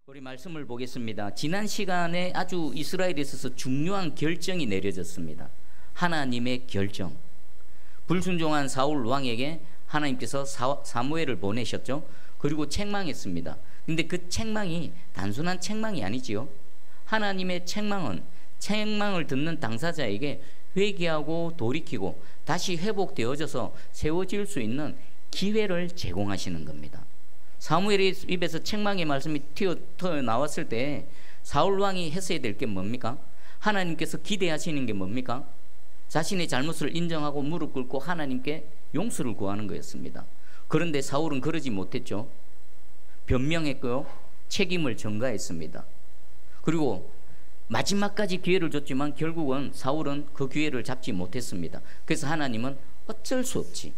우리 말씀을 보겠습니다. 지난 시간에 아주 이스라엘에 있어서 중요한 결정이 내려졌습니다. 하나님의 결정. 불순종한 사울 왕에게 하나님께서 사무엘을 보내셨죠. 그리고 책망했습니다. 근데 그 책망이 단순한 책망이 아니지요. 하나님의 책망은 책망을 듣는 당사자에게 회개하고 돌이키고 다시 회복되어져서 세워질 수 있는 기회를 제공하시는 겁니다. 사무엘의 입에서 책망의 말씀이 튀어 나왔을 때 사울 왕이 했어야 될 게 뭡니까? 하나님께서 기대하시는 게 뭡니까? 자신의 잘못을 인정하고 무릎 꿇고 하나님께 용서를 구하는 거였습니다. 그런데 사울은 그러지 못했죠. 변명했고요, 책임을 전가했습니다. 그리고 마지막까지 기회를 줬지만 결국은 사울은 그 기회를 잡지 못했습니다. 그래서 하나님은 어쩔 수 없지,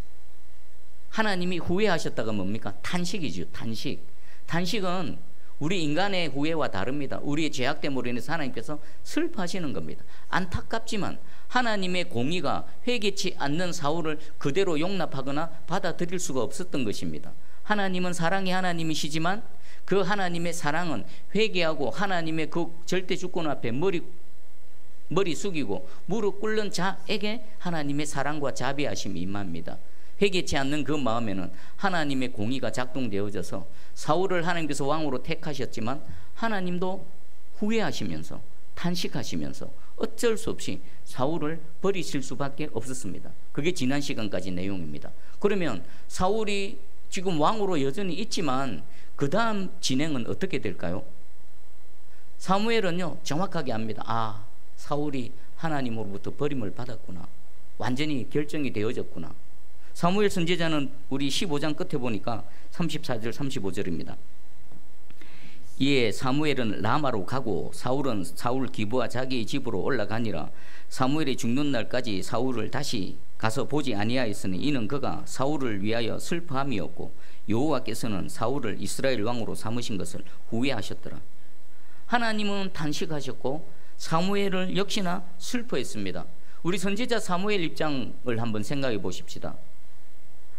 하나님이 후회하셨다가 뭡니까? 탄식이죠. 탄식. 탄식은 우리 인간의 후회와 다릅니다. 우리의 죄악됨으로 인해서 하나님께서 슬퍼하시는 겁니다. 안타깝지만 하나님의 공의가 회개치 않는 사울을 그대로 용납하거나 받아들일 수가 없었던 것입니다. 하나님은 사랑의 하나님이시지만 그 하나님의 사랑은 회개하고 하나님의 그 절대 주권 앞에 머리 숙이고 무릎 꿇는 자에게 하나님의 사랑과 자비하심이 임합니다. 회개치 않는 그 마음에는 하나님의 공의가 작동되어져서 사울을 하나님께서 왕으로 택하셨지만 하나님도 후회하시면서 탄식하시면서 어쩔 수 없이 사울을 버리실 수밖에 없었습니다. 그게 지난 시간까지 내용입니다. 그러면 사울이 지금 왕으로 여전히 있지만 그 다음 진행은 어떻게 될까요? 사무엘은요 정확하게 압니다. 아, 사울이 하나님으로부터 버림을 받았구나, 완전히 결정이 되어졌구나. 사무엘 선지자는 우리 15장 끝에 보니까 34절 35절입니다. 이에 사무엘은 라마로 가고 사울은 사울 기브와 자기의 집으로 올라가니라. 사무엘이 죽는 날까지 사울을 다시 가서 보지 아니하였으니 이는 그가 사울을 위하여 슬퍼함이었고 여호와께서는 사울을 이스라엘 왕으로 삼으신 것을 후회하셨더라. 하나님은 탄식하셨고 사무엘을 역시나 슬퍼했습니다. 우리 선지자 사무엘 입장을 한번 생각해 보십시다.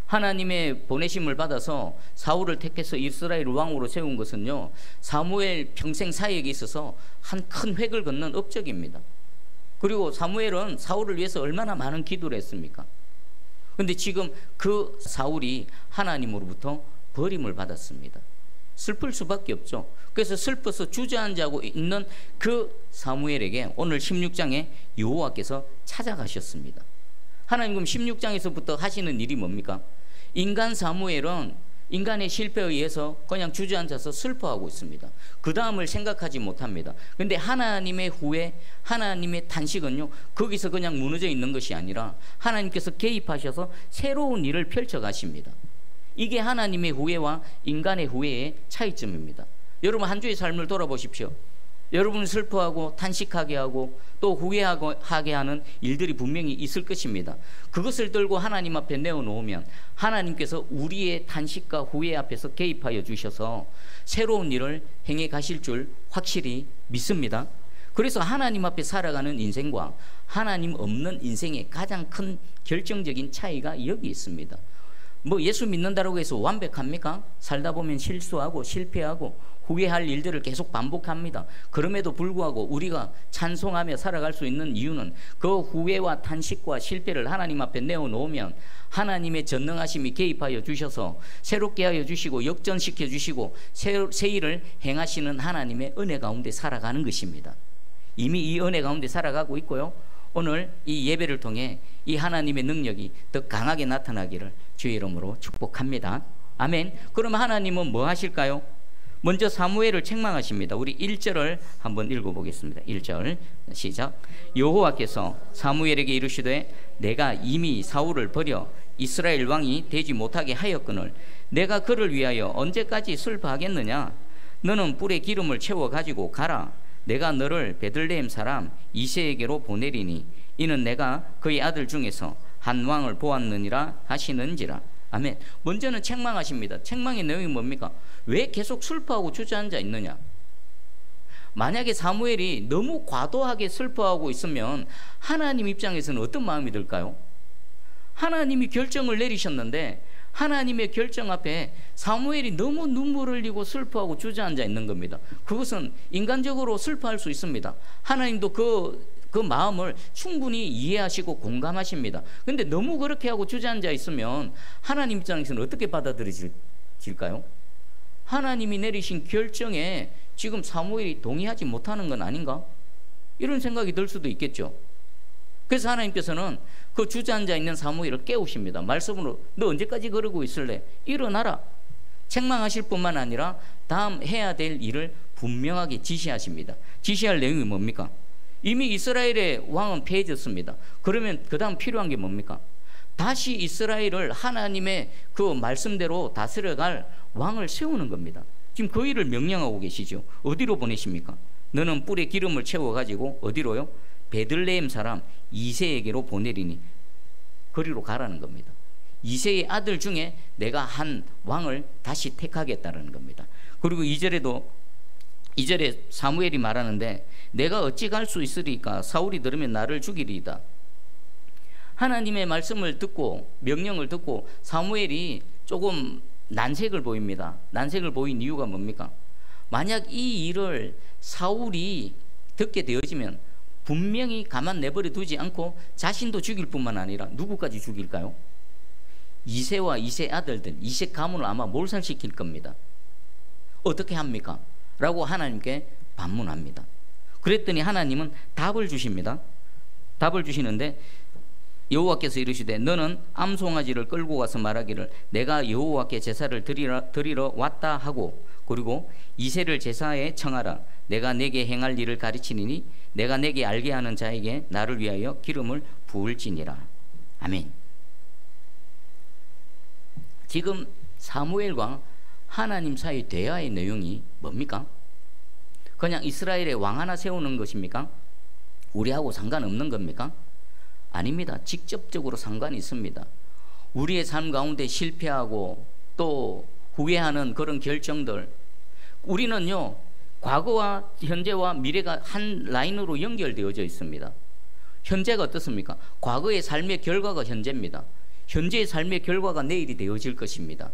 하나님의 보내심을 받아서 사울을 택해서 이스라엘 왕으로 세운 것은요, 사무엘 평생 사역에 있어서 한 큰 획을 긋는 업적입니다. 그리고 사무엘은 사울을 위해서 얼마나 많은 기도를 했습니까? 그런데 지금 그 사울이 하나님으로부터 버림을 받았습니다. 슬플 수밖에 없죠. 그래서 슬퍼서 주저앉아 있는 그 사무엘에게 오늘 16장에 여호와께서 찾아가셨습니다. 하나님 그럼 16장에서부터 하시는 일이 뭡니까? 인간 사무엘은 인간의 실패에 의해서 그냥 주저앉아서 슬퍼하고 있습니다. 그 다음을 생각하지 못합니다. 그런데 하나님의 후회, 하나님의 탄식은요, 거기서 그냥 무너져 있는 것이 아니라 하나님께서 개입하셔서 새로운 일을 펼쳐가십니다. 이게 하나님의 후회와 인간의 후회의 차이점입니다. 여러분 한 주의 삶을 돌아보십시오. 여러분 슬퍼하고 탄식하게 하고 또 후회하게 하는 일들이 분명히 있을 것입니다. 그것을 들고 하나님 앞에 내어놓으면 하나님께서 우리의 탄식과 후회 앞에서 개입하여 주셔서 새로운 일을 행해 가실 줄 확실히 믿습니다. 그래서 하나님 앞에 살아가는 인생과 하나님 없는 인생의 가장 큰 결정적인 차이가 여기 있습니다. 뭐 예수 믿는다고 해서 완벽합니까? 살다 보면 실수하고 실패하고 후회할 일들을 계속 반복합니다. 그럼에도 불구하고 우리가 찬송하며 살아갈 수 있는 이유는 그 후회와 탄식과 실패를 하나님 앞에 내어놓으면 하나님의 전능하심이 개입하여 주셔서 새롭게 하여 주시고 역전시켜 주시고 새 일을 행하시는 하나님의 은혜 가운데 살아가는 것입니다. 이미 이 은혜 가운데 살아가고 있고요, 오늘 이 예배를 통해 이 하나님의 능력이 더 강하게 나타나기를 주의 이름으로 축복합니다. 아멘. 그러면 하나님은 뭐 하실까요? 먼저 사무엘을 책망하십니다. 우리 1절을 한번 읽어보겠습니다. 1절 시작. 여호와께서 사무엘에게 이르시되 내가 이미 사울을 버려 이스라엘 왕이 되지 못하게 하였거늘 내가 그를 위하여 언제까지 슬퍼하겠느냐? 너는 뿔에 기름을 채워 가지고 가라. 내가 너를 베들레헴 사람 이새에게로 보내리니 이는 내가 그의 아들 중에서 한 왕을 보았느니라 하시는지라. 아멘. 먼저는 책망하십니다. 책망의 내용이 뭡니까? 왜 계속 슬퍼하고 주저앉아 있느냐? 만약에 사무엘이 너무 과도하게 슬퍼하고 있으면 하나님 입장에서는 어떤 마음이 들까요? 하나님이 결정을 내리셨는데 하나님의 결정 앞에 사무엘이 너무 눈물을 흘리고 슬퍼하고 주저앉아 있는 겁니다. 그것은 인간적으로 슬퍼할 수 있습니다. 하나님도 그 마음을 충분히 이해하시고 공감하십니다. 근데 너무 그렇게 하고 주저앉아 있으면 하나님 입장에서는 어떻게 받아들여질까요? 하나님이 내리신 결정에 지금 사무엘이 동의하지 못하는 건 아닌가? 이런 생각이 들 수도 있겠죠. 그래서 하나님께서는 그 주저앉아 있는 사무엘을 깨우십니다. 말씀으로 너 언제까지 그러고 있을래? 일어나라. 책망하실 뿐만 아니라 다음 해야 될 일을 분명하게 지시하십니다. 지시할 내용이 뭡니까? 이미 이스라엘의 왕은 패해졌습니다. 그러면 그 다음 필요한 게 뭡니까? 다시 이스라엘을 하나님의 그 말씀대로 다스려갈 왕을 세우는 겁니다. 지금 그 일을 명령하고 계시죠. 어디로 보내십니까? 너는 뿔에 기름을 채워가지고 어디로요? 베들레헴 사람 이새에게로 보내리니 거리로 가라는 겁니다. 이새의 아들 중에 내가 한 왕을 다시 택하겠다는 겁니다. 그리고 2절에 사무엘이 말하는데 내가 어찌 갈 수 있으리까? 사울이 들으면 나를 죽이리이다. 하나님의 말씀을 듣고 명령을 듣고 사무엘이 조금 난색을 보입니다. 난색을 보인 이유가 뭡니까? 만약 이 일을 사울이 듣게 되어지면 분명히 가만 내버려 두지 않고 자신도 죽일 뿐만 아니라 누구까지 죽일까요? 이새와 이새 아들들, 이새 가문을 아마 몰살시킬 겁니다. 어떻게 합니까? 라고 하나님께 반문합니다. 그랬더니 하나님은 답을 주십니다. 답을 주시는데 여호와께서 이르시되 너는 암송아지를 끌고 가서 말하기를 내가 여호와께 제사를 드리러 왔다 하고 그리고 이새를 제사에 청하라. 내가 내게 행할 일을 가르치리니 내가 내게 알게 하는 자에게 나를 위하여 기름을 부을지니라. 아멘. 지금 사무엘과 하나님 사이 대화의 내용이 뭡니까? 그냥 이스라엘의 왕 하나 세우는 것입니까? 우리하고 상관없는 겁니까? 아닙니다. 직접적으로 상관이 있습니다. 우리의 삶 가운데 실패하고 또 후회하는 그런 결정들, 우리는요 과거와 현재와 미래가 한 라인으로 연결되어져 있습니다. 현재가 어떻습니까? 과거의 삶의 결과가 현재입니다. 현재의 삶의 결과가 내일이 되어질 것입니다.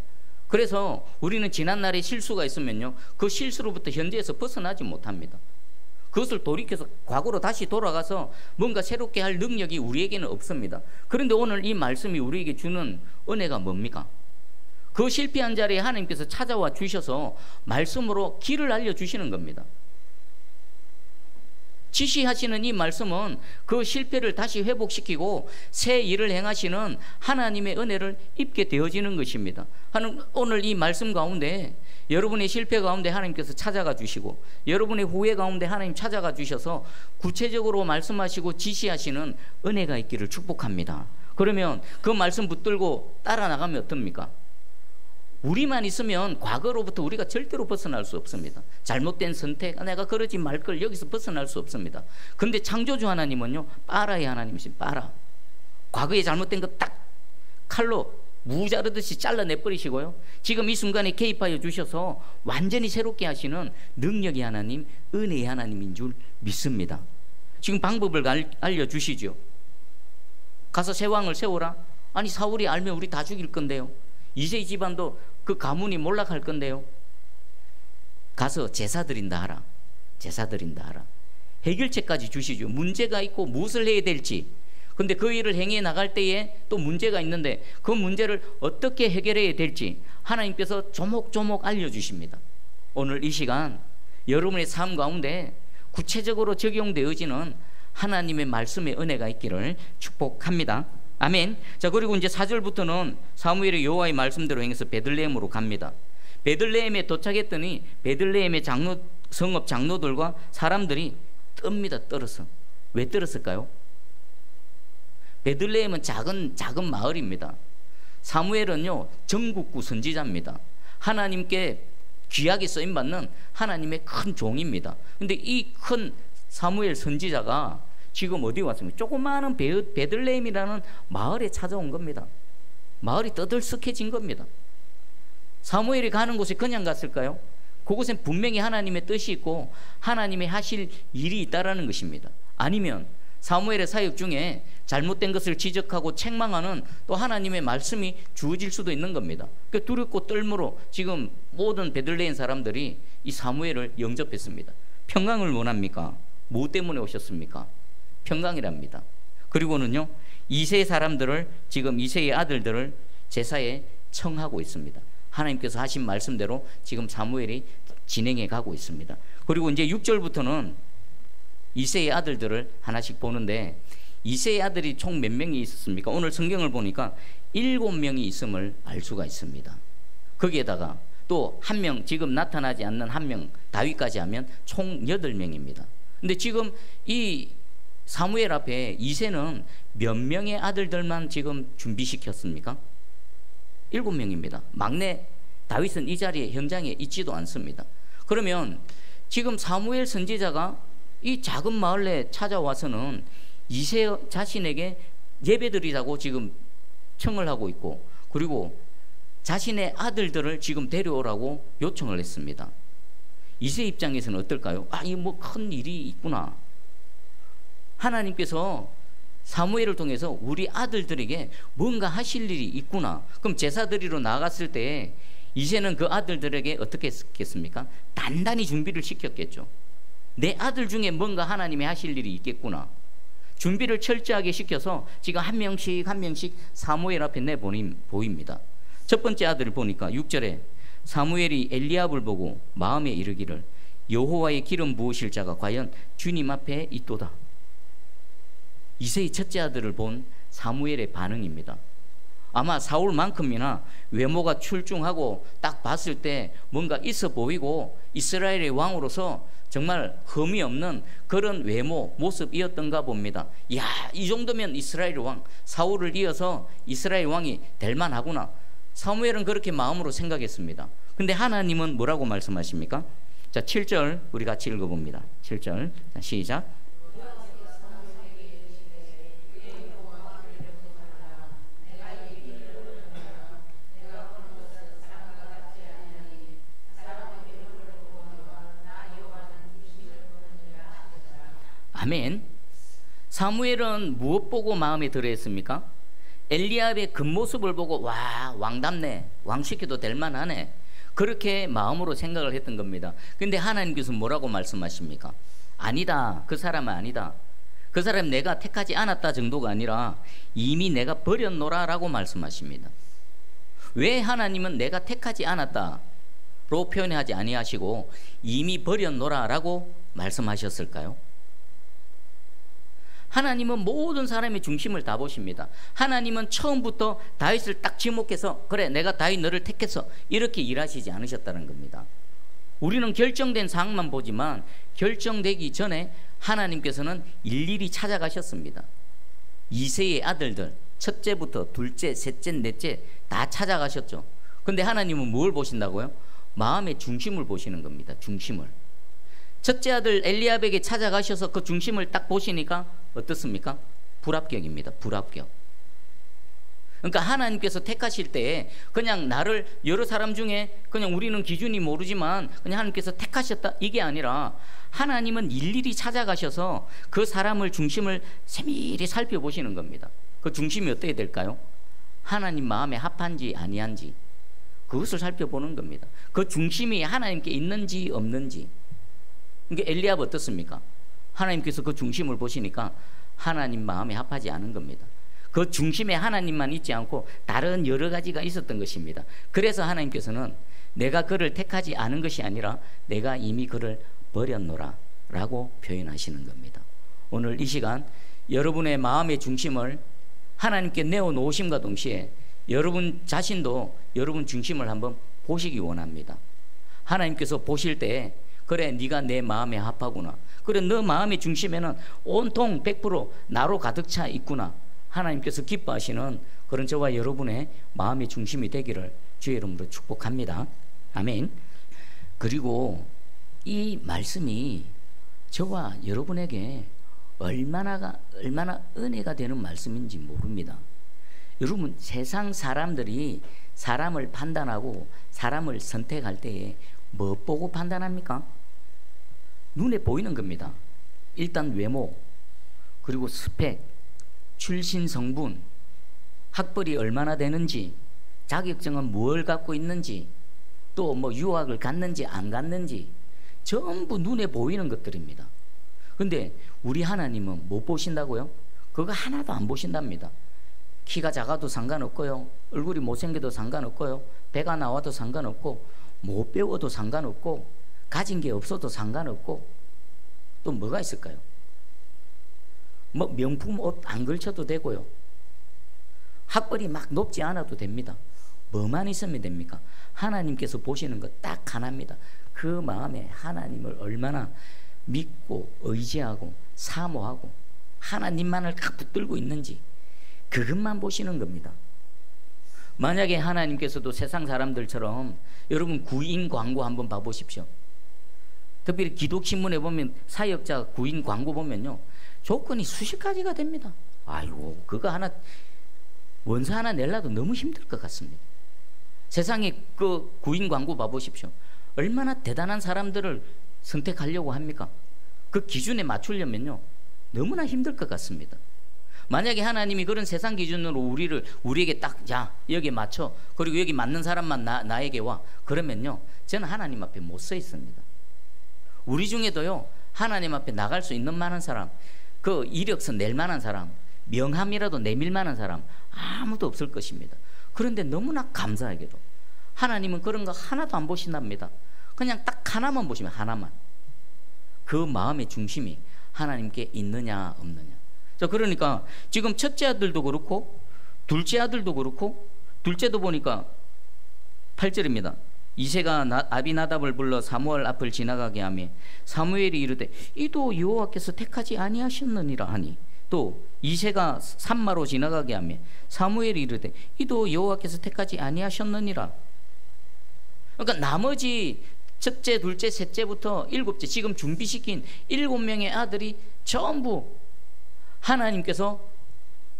그래서 우리는 지난날에 실수가 있으면요 그 실수로부터 현재에서 벗어나지 못합니다. 그것을 돌이켜서 과거로 다시 돌아가서 뭔가 새롭게 할 능력이 우리에게는 없습니다. 그런데 오늘 이 말씀이 우리에게 주는 은혜가 뭡니까? 그 실패한 자리에 하나님께서 찾아와 주셔서 말씀으로 길을 알려주시는 겁니다. 지시하시는 이 말씀은 그 실패를 다시 회복시키고 새 일을 행하시는 하나님의 은혜를 입게 되어지는 것입니다. 오늘 이 말씀 가운데 여러분의 실패 가운데 하나님께서 찾아가 주시고 여러분의 후회 가운데 하나님 찾아가 주셔서 구체적으로 말씀하시고 지시하시는 은혜가 있기를 축복합니다. 그러면 그 말씀 붙들고 따라 나가면 어떻습니까? 우리만 있으면 과거로부터 우리가 절대로 벗어날 수 없습니다. 잘못된 선택, 내가 그러지 말 걸 여기서 벗어날 수 없습니다. 근데 창조주 하나님은요 빠라의 하나님이신 빠라. 과거에 잘못된 거 딱 칼로 무 자르듯이 잘라내버리시고요 지금 이 순간에 개입하여 주셔서 완전히 새롭게 하시는 능력의 하나님, 은혜의 하나님인 줄 믿습니다. 지금 방법을 알려주시죠. 가서 새 왕을 세우라. 아니 사울이 알면 우리 다 죽일 건데요. 이제 이 집안도 그 가문이 몰락할 건데요. 가서 제사 드린다 하라. 제사 드린다 하라. 해결책까지 주시죠. 문제가 있고 무엇을 해야 될지. 근데 그 일을 행해 나갈 때에 또 문제가 있는데 그 문제를 어떻게 해결해야 될지 하나님께서 조목조목 알려주십니다. 오늘 이 시간 여러분의 삶 가운데 구체적으로 적용되어지는 하나님의 말씀의 은혜가 있기를 축복합니다. 아멘. 자, 그리고 이제 4절부터는 사무엘이 여호와의 말씀대로 행해서 베들레헴으로 갑니다. 베들레헴에 도착했더니 베들레헴의 성읍 장로들과 사람들이 뜹니다. 떨어서. 왜 떨었을까요? 베들레헴은 작은 마을입니다. 사무엘은요 전국구 선지자입니다. 하나님께 귀하게 쓰임받는 하나님의 큰 종입니다. 근데 이 큰 사무엘 선지자가 지금 어디 왔습니까? 조그마한 베들레헴이라는 마을에 찾아온 겁니다. 마을이 떠들썩해진 겁니다. 사무엘이 가는 곳에 그냥 갔을까요? 그곳엔 분명히 하나님의 뜻이 있고 하나님의 하실 일이 있다라는 것입니다. 아니면 사무엘의 사역 중에 잘못된 것을 지적하고 책망하는 또 하나님의 말씀이 주어질 수도 있는 겁니다. 그 두렵고 떨므로 지금 모든 베들레헴 사람들이 이 사무엘을 영접했습니다. 평강을 원합니까? 뭐 때문에 오셨습니까? 평강이랍니다. 그리고는요, 이세의 사람들을, 지금 이세의 아들들을 제사에 청하고 있습니다. 하나님께서 하신 말씀대로 지금 사무엘이 진행해 가고 있습니다. 그리고 이제 6절부터는 이세의 아들들을 하나씩 보는데, 이세의 아들이 총 몇 명이 있었습니까? 오늘 성경을 보니까 7명이 있음을 알 수가 있습니다. 거기에다가 또 한 명, 지금 나타나지 않는 한 명, 다윗까지 하면 총 8명입니다. 근데 지금 이 사무엘 앞에 이세는 몇 명의 아들들만 지금 준비시켰습니까? 7명입니다. 막내 다윗은 이 자리에, 현장에 있지도 않습니다. 그러면 지금 사무엘 선지자가 이 작은 마을에 찾아와서는 이세 자신에게 예배드리자고 지금 청을 하고 있고, 그리고 자신의 아들들을 지금 데려오라고 요청을 했습니다. 이세 입장에서는 어떨까요? 아, 이 뭐 큰 일이 있구나. 하나님께서 사무엘을 통해서 우리 아들들에게 뭔가 하실 일이 있구나. 그럼 제사 드리러 나갔을 때 이제는 그 아들들에게 어떻게 했겠습니까? 단단히 준비를 시켰겠죠. 내 아들 중에 뭔가 하나님이 하실 일이 있겠구나. 준비를 철저하게 시켜서 지금 한 명씩 한 명씩 사무엘 앞에 보입니다. 첫 번째 아들을 보니까 6절에 사무엘이 엘리압을 보고 마음에 이르기를 여호와의 기름 부으실 자가 과연 주님 앞에 있도다. 이세의 첫째 아들을 본 사무엘의 반응입니다. 아마 사울만큼이나 외모가 출중하고 딱 봤을 때 뭔가 있어 보이고 이스라엘의 왕으로서 정말 흠이 없는 그런 외모, 모습이었던가 봅니다. 이야, 이 정도면 이스라엘 왕, 사울을 이어서 이스라엘 왕이 될 만하구나. 사무엘은 그렇게 마음으로 생각했습니다. 근데 하나님은 뭐라고 말씀하십니까? 자, 7절 우리 같이 읽어봅니다. 7절 자, 시작. 아멘. 사무엘은 무엇 보고 마음에 들어했습니까? 엘리압의 겉모습을 보고 와, 왕답네, 왕시켜도 될 만하네, 그렇게 마음으로 생각을 했던 겁니다. 근데 하나님께서 뭐라고 말씀하십니까? 아니다, 그 사람은 아니다. 그 사람 내가 택하지 않았다 정도가 아니라 이미 내가 버렸노라 라고 말씀하십니다. 왜 하나님은 내가 택하지 않았다 로 표현하지 아니하시고 이미 버렸노라 라고 말씀하셨을까요? 하나님은 모든 사람의 중심을 다 보십니다. 하나님은 처음부터 다윗을 딱 지목해서 그래, 내가 다윗 너를 택해서 이렇게 일하시지 않으셨다는 겁니다. 우리는 결정된 사항만 보지만 결정되기 전에 하나님께서는 일일이 찾아가셨습니다. 이세의 아들들 첫째부터 둘째, 셋째, 넷째 다 찾아가셨죠. 근데 하나님은 뭘 보신다고요? 마음의 중심을 보시는 겁니다. 중심을. 첫째 아들 엘리압에게 찾아가셔서 그 중심을 딱 보시니까 어떻습니까? 불합격입니다. 불합격. 그러니까 하나님께서 택하실 때 그냥 나를 여러 사람 중에 그냥 우리는 기준이 모르지만 그냥 하나님께서 택하셨다 이게 아니라 하나님은 일일이 찾아가셔서 그 사람을 중심을 세밀히 살펴보시는 겁니다. 그 중심이 어떻게 될까요? 하나님 마음에 합한지 아니한지 그것을 살펴보는 겁니다. 그 중심이 하나님께 있는지 없는지. 그러니까 엘리압 어떻습니까? 하나님께서 그 중심을 보시니까 하나님 마음에 합하지 않은 겁니다. 그 중심에 하나님만 있지 않고 다른 여러 가지가 있었던 것입니다. 그래서 하나님께서는 내가 그를 택하지 않은 것이 아니라 내가 이미 그를 버렸노라 라고 표현하시는 겁니다. 오늘 이 시간 여러분의 마음의 중심을 하나님께 내어놓으심과 동시에 여러분 자신도 여러분 중심을 한번 보시기 원합니다. 하나님께서 보실 때 그래, 네가 내 마음에 합하구나. 그래, 너 마음의 중심에는 온통 100% 나로 가득 차 있구나. 하나님께서 기뻐하시는 그런 저와 여러분의 마음의 중심이 되기를 주의 이름으로 축복합니다. 아멘. 그리고 이 말씀이 저와 여러분에게 얼마나 은혜가 되는 말씀인지 모릅니다. 여러분, 세상 사람들이 사람을 판단하고 사람을 선택할 때에 뭐 보고 판단합니까? 눈에 보이는 겁니다. 일단 외모, 그리고 스펙, 출신 성분, 학벌이 얼마나 되는지, 자격증은 뭘 갖고 있는지, 또 뭐 유학을 갔는지 안 갔는지 전부 눈에 보이는 것들입니다. 근데 우리 하나님은 못 보신다고요? 그거 하나도 안 보신답니다. 키가 작아도 상관없고요, 얼굴이 못생겨도 상관없고요, 배가 나와도 상관없고, 못 배워도 상관없고, 가진 게 없어도 상관없고, 또 뭐가 있을까요? 뭐 명품 옷 안 걸쳐도 되고요, 학벌이 막 높지 않아도 됩니다. 뭐만 있으면 됩니까? 하나님께서 보시는 것 딱 하나입니다. 그 마음에 하나님을 얼마나 믿고 의지하고 사모하고 하나님만을 딱 붙들고 있는지, 그것만 보시는 겁니다. 만약에 하나님께서도 세상 사람들처럼, 여러분 구인 광고 한번 봐보십시오. 특별히 기독신문에 보면 사역자 구인 광고 보면요, 조건이 수십 가지가 됩니다. 아이고, 그거 하나 원서 하나 내려도 너무 힘들 것 같습니다. 세상에 그 구인 광고 봐보십시오. 얼마나 대단한 사람들을 선택하려고 합니까? 그 기준에 맞추려면요 너무나 힘들 것 같습니다. 만약에 하나님이 그런 세상 기준으로 우리에게 딱, 자 여기에 맞춰, 그리고 여기 맞는 사람만 나에게 와, 그러면요 저는 하나님 앞에 못 서 있습니다. 우리 중에도요 하나님 앞에 나갈 수 있는 만한 사람, 그 이력서 낼 만한 사람, 명함이라도 내밀 만한 사람 아무도 없을 것입니다. 그런데 너무나 감사하게도 하나님은 그런 거 하나도 안 보신답니다. 그냥 딱 하나만 보시면, 하나만. 그 마음의 중심이 하나님께 있느냐 없느냐. 자, 그러니까 지금 첫째 아들도 그렇고 둘째 아들도 그렇고, 둘째도 보니까 8절입니다. 이새가 아비나답을 불러 사무엘 앞을 지나가게 하며 사무엘이 이르되 이도 여호와께서 택하지 아니하셨느니라 하니, 또 이새가 산마로 지나가게 하며 사무엘이 이르되 이도 여호와께서 택하지 아니하셨느니라. 그러니까 나머지 첫째, 둘째, 셋째부터 일곱째, 지금 준비시킨 7명의 아들이 전부 하나님께서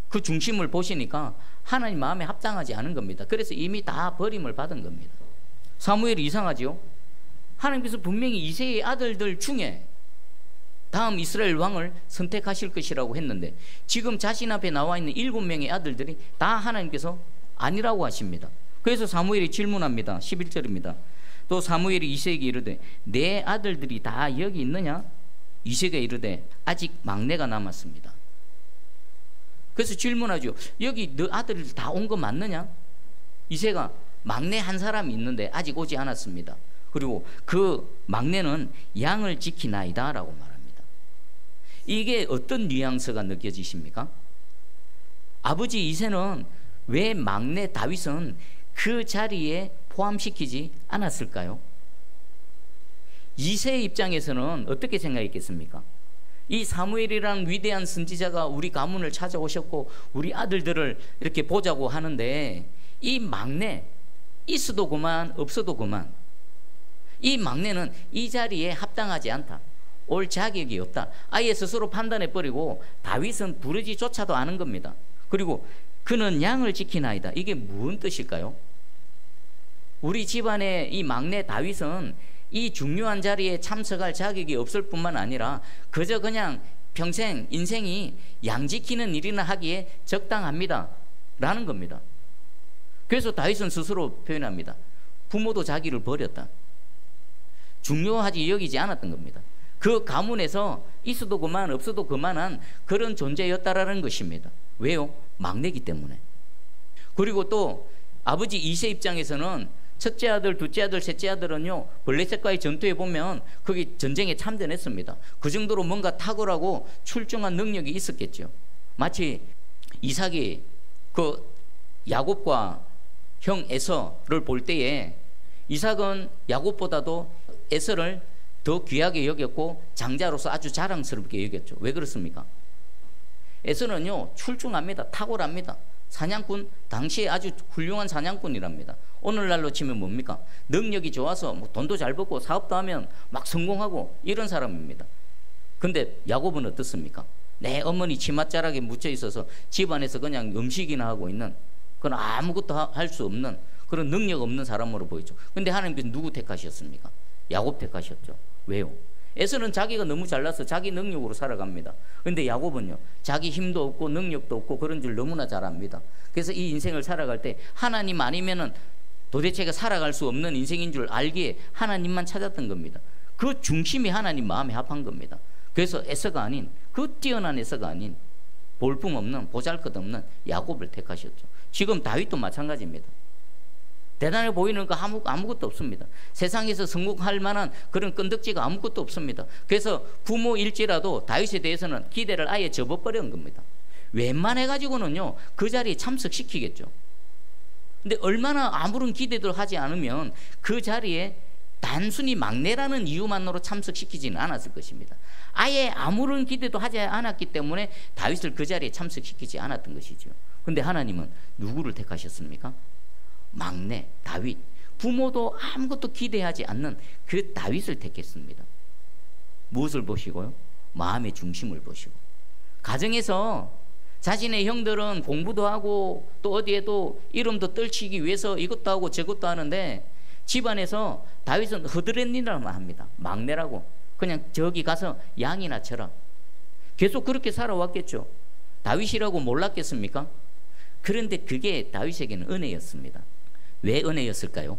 그 중심을 보시니까 하나님 마음에 합당하지 않은 겁니다. 그래서 이미 다 버림을 받은 겁니다. 사무엘이 이상하지요? 하나님께서 분명히 이새의 아들들 중에 다음 이스라엘 왕을 선택하실 것이라고 했는데, 지금 자신 앞에 나와 있는 7명의 아들들이 다 하나님께서 아니라고 하십니다. 그래서 사무엘이 질문합니다. 11절입니다. 또 사무엘이 이새에게 이르되 내 아들들이 다 여기 있느냐? 이새가 이르되 아직 막내가 남았습니다. 그래서 질문하죠. 여기 너 아들들 다 온 거 맞느냐? 이새가 막내 한 사람이 있는데 아직 오지 않았습니다. 그리고 그 막내는 양을 지키나이다 라고 말합니다. 이게 어떤 뉘앙스가 느껴지십니까? 아버지 이새는 왜 막내 다윗은 그 자리에 포함시키지 않았을까요? 이새의 입장에서는 어떻게 생각했겠습니까? 이 사무엘이라는 위대한 선지자가 우리 가문을 찾아오셨고 우리 아들들을 이렇게 보자고 하는데, 이 막내 있어도 그만 없어도 그만, 이 막내는 이 자리에 합당하지 않다, 올 자격이 없다, 아예 스스로 판단해버리고 다윗은 부르지조차도 않은 겁니다. 그리고 그는 양을 지키나이다. 이게 무슨 뜻일까요? 우리 집안의 이 막내 다윗은 이 중요한 자리에 참석할 자격이 없을 뿐만 아니라 그저 그냥 평생 인생이 양 지키는 일이나 하기에 적당합니다 라는 겁니다. 그래서 다윗은 스스로 표현합니다. 부모도 자기를 버렸다, 중요하지 여기지 않았던 겁니다. 그 가문에서 있어도 그만 없어도 그만한 그런 존재였다라는 것입니다. 왜요? 막내기 때문에. 그리고 또 아버지 이새 입장에서는 첫째 아들, 둘째 아들, 셋째 아들은요 블레셋과의 전투에 보면 거기 전쟁에 참전했습니다. 그 정도로 뭔가 탁월하고 출중한 능력이 있었겠죠. 마치 이삭이 그 야곱과 형 에서를 볼 때에 이삭은 야곱보다도 에서를 더 귀하게 여겼고 장자로서 아주 자랑스럽게 여겼죠. 왜 그렇습니까? 에서는요 출중합니다. 탁월합니다. 사냥꾼, 당시에 아주 훌륭한 사냥꾼이랍니다. 오늘날로 치면 뭡니까? 능력이 좋아서 뭐 돈도 잘 벌고 사업도 하면 막 성공하고 이런 사람입니다. 근데 야곱은 어떻습니까? 내 어머니 치맛자락에 묻혀 있어서 집안에서 그냥 음식이나 하고 있는, 그건 아무것도 할 수 없는 그런 능력 없는 사람으로 보이죠. 근데 하나님께서 누구 택하셨습니까? 야곱 택하셨죠. 왜요? 에서는 자기가 너무 잘나서 자기 능력으로 살아갑니다. 그런데 야곱은요, 자기 힘도 없고 능력도 없고 그런 줄 너무나 잘 압니다. 그래서 이 인생을 살아갈 때 하나님 아니면은 도대체가 살아갈 수 없는 인생인 줄 알기에 하나님만 찾았던 겁니다. 그 중심이 하나님 마음에 합한 겁니다. 그래서 에서가 아닌, 그 뛰어난 에서가 아닌 볼품없는 보잘것없는 야곱을 택하셨죠. 지금 다윗도 마찬가지입니다. 대단해 보이는 거 아무것도 없습니다. 세상에서 성공할 만한 그런 끈덕지가 아무것도 없습니다. 그래서 부모일지라도 다윗에 대해서는 기대를 아예 접어버린 겁니다. 웬만해가지고는요, 그 자리에 참석시키겠죠. 근데 얼마나 아무런 기대도 하지 않으면 그 자리에 단순히 막내라는 이유만으로 참석시키지는 않았을 것입니다. 아예 아무런 기대도 하지 않았기 때문에 다윗을 그 자리에 참석시키지 않았던 것이죠. 근데 하나님은 누구를 택하셨습니까? 막내 다윗, 부모도 아무것도 기대하지 않는 그 다윗을 택했습니다. 무엇을 보시고요? 마음의 중심을 보시고. 가정에서 자신의 형들은 공부도 하고 또 어디에도 이름도 떨치기 위해서 이것도 하고 저것도 하는데, 집안에서 다윗은 허드렛일이라만 합니다. 막내라고 그냥 저기 가서 양이나 쳐라. 계속 그렇게 살아왔겠죠. 다윗이라고 몰랐겠습니까? 그런데 그게 다윗에게는 은혜였습니다. 왜 은혜였을까요?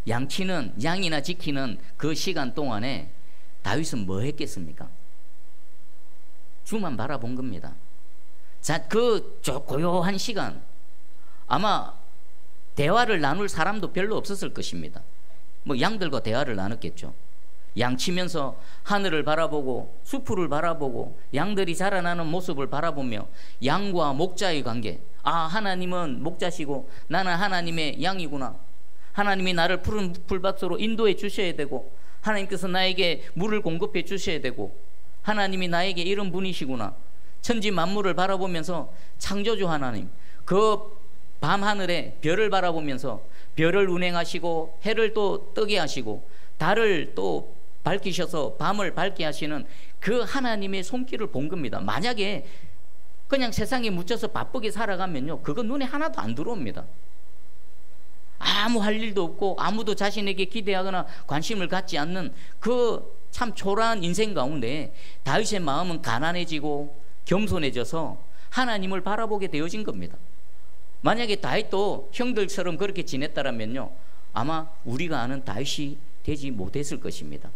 양치는, 양이나 지키는 그 시간 동안에 다윗은 뭐 했겠습니까? 주만 바라본 겁니다. 자, 그 고요한 시간, 아마 대화를 나눌 사람도 별로 없었을 것입니다. 뭐 양들과 대화를 나눴겠죠. 양치면서 하늘을 바라보고 수풀을 바라보고 양들이 자라나는 모습을 바라보며 양과 목자의 관계, 아, 하나님은 목자시고 나는 하나님의 양이구나, 하나님이 나를 푸른 풀밭으로 인도해 주셔야 되고 하나님께서 나에게 물을 공급해 주셔야 되고 하나님이 나에게 이런 분이시구나, 천지 만물을 바라보면서 창조주 하나님, 그 밤하늘에 별을 바라보면서 별을 운행하시고 해를 또 뜨게 하시고 달을 또 밝히셔서 밤을 밝게 하시는 그 하나님의 손길을 본 겁니다. 만약에 그냥 세상에 묻혀서 바쁘게 살아가면요, 그거 눈에 하나도 안 들어옵니다. 아무 할 일도 없고 아무도 자신에게 기대하거나 관심을 갖지 않는 그 참 초라한 인생 가운데 다윗의 마음은 가난해지고 겸손해져서 하나님을 바라보게 되어진 겁니다. 만약에 다윗도 형들처럼 그렇게 지냈다면요, 아마 우리가 아는 다윗이 되지 못했을 것입니다.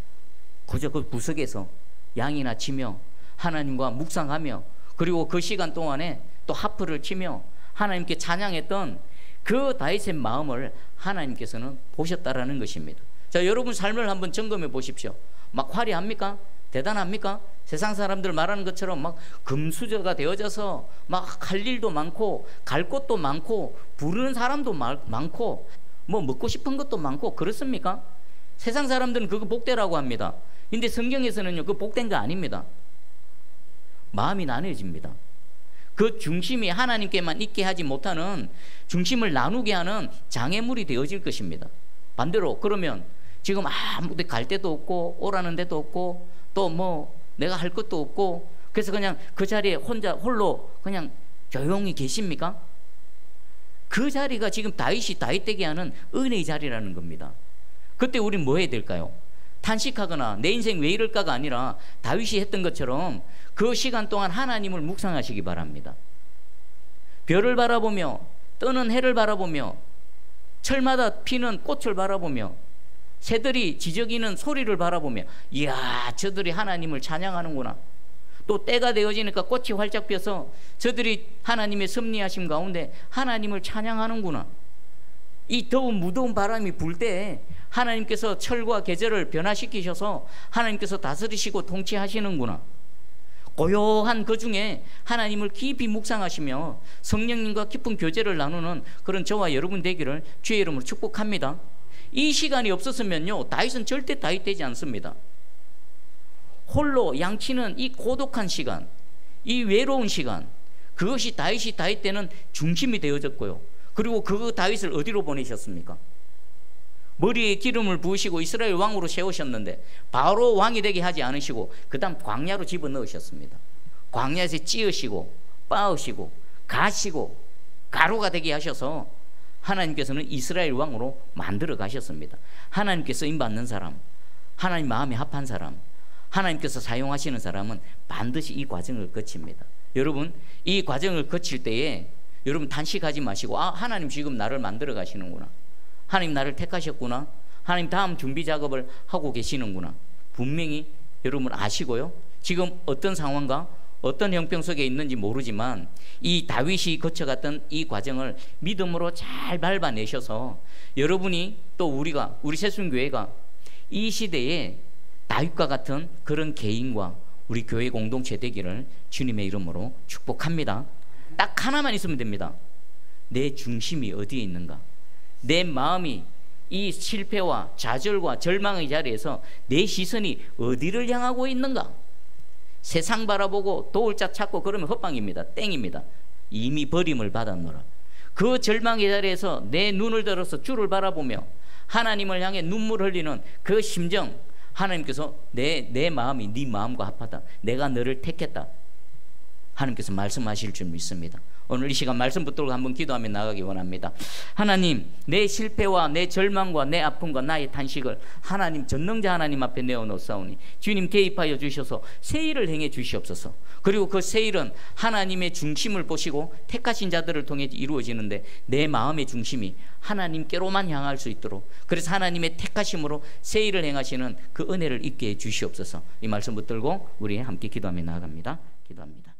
그저 그 구석에서 양이나 치며 하나님과 묵상하며, 그리고 그 시간 동안에 또 하프를 치며 하나님께 찬양했던 그 다윗의 마음을 하나님께서는 보셨다라는 것입니다. 자, 여러분 삶을 한번 점검해 보십시오. 막 화려합니까? 대단합니까? 세상 사람들 말하는 것처럼 막 금수저가 되어져서 막 할 일도 많고 갈 곳도 많고 부르는 사람도 많고 뭐 먹고 싶은 것도 많고 그렇습니까? 세상 사람들은 그거 복되라고 합니다. 근데 성경에서는요, 그 복된 거 아닙니다. 마음이 나눠집니다. 그 중심이 하나님께만 있게 하지 못하는, 중심을 나누게 하는 장애물이 되어질 것입니다. 반대로 그러면 지금 아무 데 갈 데도 없고 오라는 데도 없고 또 뭐 내가 할 것도 없고, 그래서 그냥 그 자리에 홀로 그냥 조용히 계십니까? 그 자리가 지금 다윗이 다윗되게 하는 은혜의 자리라는 겁니다. 그때 우린 뭐 해야 될까요? 탄식하거나 내 인생 왜 이럴까가 아니라 다윗이 했던 것처럼 그 시간 동안 하나님을 묵상하시기 바랍니다. 별을 바라보며 뜨는 해를 바라보며 철마다 피는 꽃을 바라보며 새들이 지저귀는 소리를 바라보며, 이야, 저들이 하나님을 찬양하는구나. 또 때가 되어지니까 꽃이 활짝 펴서 저들이 하나님의 섭리하심 가운데 하나님을 찬양하는구나. 이 더운 무더운 바람이 불 때 하나님께서 철과 계절을 변화시키셔서 하나님께서 다스리시고 통치하시는구나. 고요한 그 중에 하나님을 깊이 묵상하시며 성령님과 깊은 교제를 나누는 그런 저와 여러분 되기를 주의 이름으로 축복합니다. 이 시간이 없었으면요, 다윗은 절대 다윗 되지 않습니다. 홀로 양치는 이 고독한 시간, 이 외로운 시간, 그것이 다윗이 다윗 때는 중심이 되어졌고요. 그리고 그 다윗을 어디로 보내셨습니까? 머리에 기름을 부으시고 이스라엘 왕으로 세우셨는데 바로 왕이 되게 하지 않으시고 그 다음 광야로 집어넣으셨습니다. 광야에서 찌으시고 빻으시고 가시고 가루가 되게 하셔서 하나님께서는 이스라엘 왕으로 만들어 가셨습니다. 하나님께 쓰임받는 사람, 하나님 마음에 합한 사람, 하나님께서 사용하시는 사람은 반드시 이 과정을 거칩니다. 여러분, 이 과정을 거칠 때에 여러분 단식하지 마시고, 아, 하나님 지금 나를 만들어 가시는구나, 하나님 나를 택하셨구나, 하나님 다음 준비 작업을 하고 계시는구나, 분명히 여러분 아시고요. 지금 어떤 상황과 어떤 형편 속에 있는지 모르지만 이 다윗이 거쳐갔던 이 과정을 믿음으로 잘 밟아내셔서 여러분이 또 우리 새순교회가 이 시대에 다윗과 같은 그런 개인과 우리 교회 공동체 되기를 주님의 이름으로 축복합니다. 딱 하나만 있으면 됩니다. 내 중심이 어디에 있는가? 내 마음이 이 실패와 좌절과 절망의 자리에서 내 시선이 어디를 향하고 있는가? 세상 바라보고 도울자 찾고 그러면 헛방입니다. 땡입니다. 이미 버림을 받았노라. 그 절망의 자리에서 내 눈을 들어서 주를 바라보며 하나님을 향해 눈물 흘리는 그 심정, 하나님께서 내 마음이 네 마음과 합하다, 내가 너를 택했다, 하나님께서 말씀하실 줄 믿습니다. 오늘 이 시간 말씀 붙들고 한번 기도하며 나가기 원합니다. 하나님, 내 실패와 내 절망과 내 아픔과 나의 탄식을 하나님, 전능자 하나님 앞에 내어놓사오니 주님 개입하여 주셔서 새 일을 행해 주시옵소서. 그리고 그 새 일은 하나님의 중심을 보시고 택하신 자들을 통해 이루어지는데 내 마음의 중심이 하나님께로만 향할 수 있도록, 그래서 하나님의 택하심으로 새 일을 행하시는 그 은혜를 있게 해 주시옵소서. 이 말씀 붙들고 우리 함께 기도하며 나아갑니다. 기도합니다.